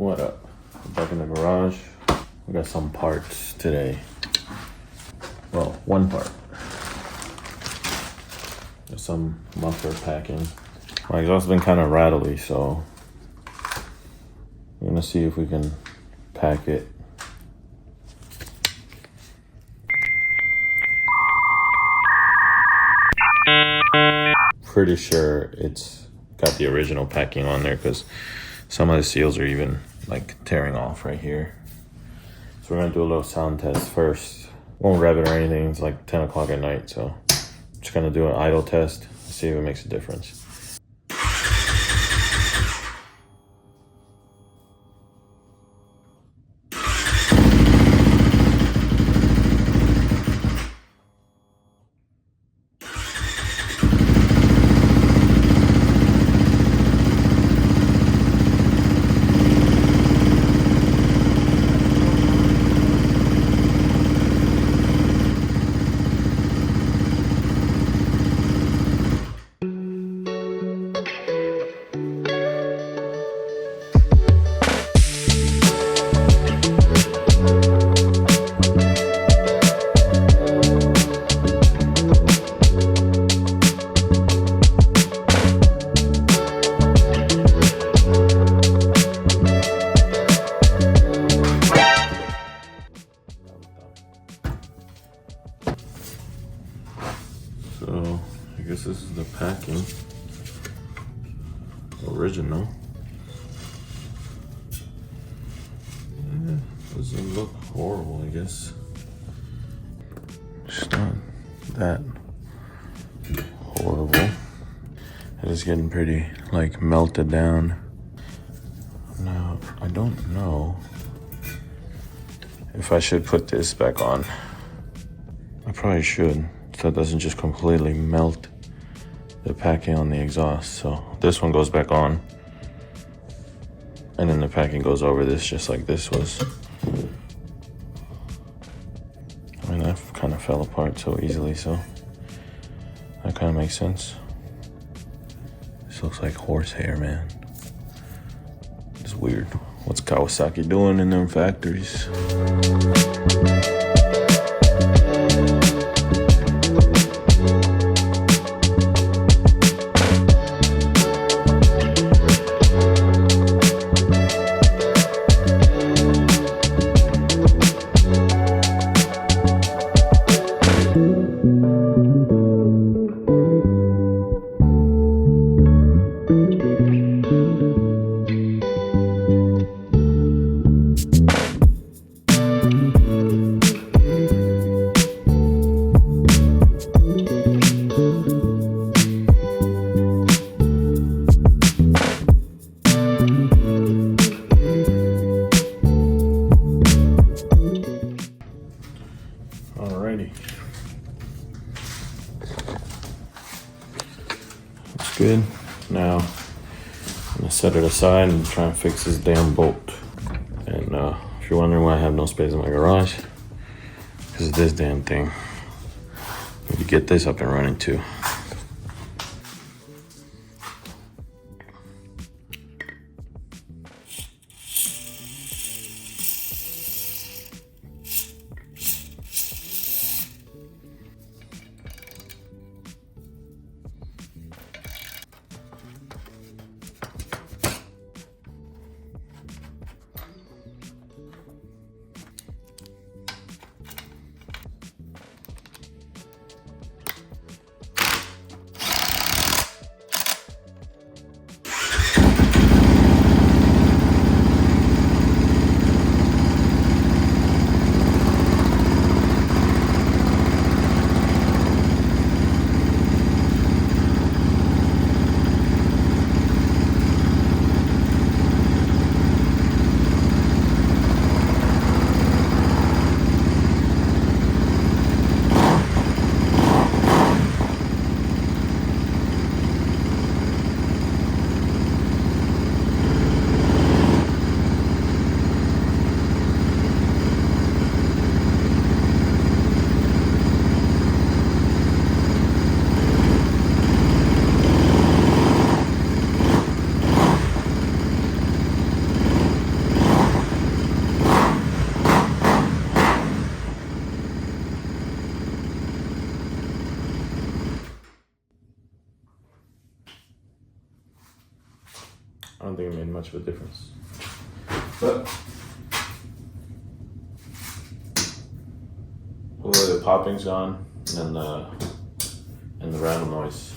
What up? Back in the garage. We got some parts today. Well, one part. There's some muffler packing. My exhaust has been kind of rattly, so we're gonna see if we can pack it. Pretty sure it's got the original packing on there because some of the seals are even like tearing off right here. So we're gonna do a little sound test first. Won't rev it or anything, it's like 10 o'clock at night, so just gonna do an idle test, see if it makes a difference. So I guess this is the packing. Original. Yeah, doesn't look horrible, I guess. It's not that horrible. It is getting pretty like melted down. Now, I don't know if I should put this back on. I probably should, so it doesn't just completely melt the packing on the exhaust. So this one goes back on, and then the packing goes over this just like this was. I mean, that kind of fell apart so easily, so that kind of makes sense. This looks like horsehair, man. It's weird. What's Kawasaki doing in them factories? Alrighty. That's good. Now I'm gonna set it aside and try and fix this damn bolt. And if you're wondering why I have no space in my garage, because of this damn thing. Need to get this up and running too. I don't think it made much of a difference. But hopefully the popping's gone and the rattle noise.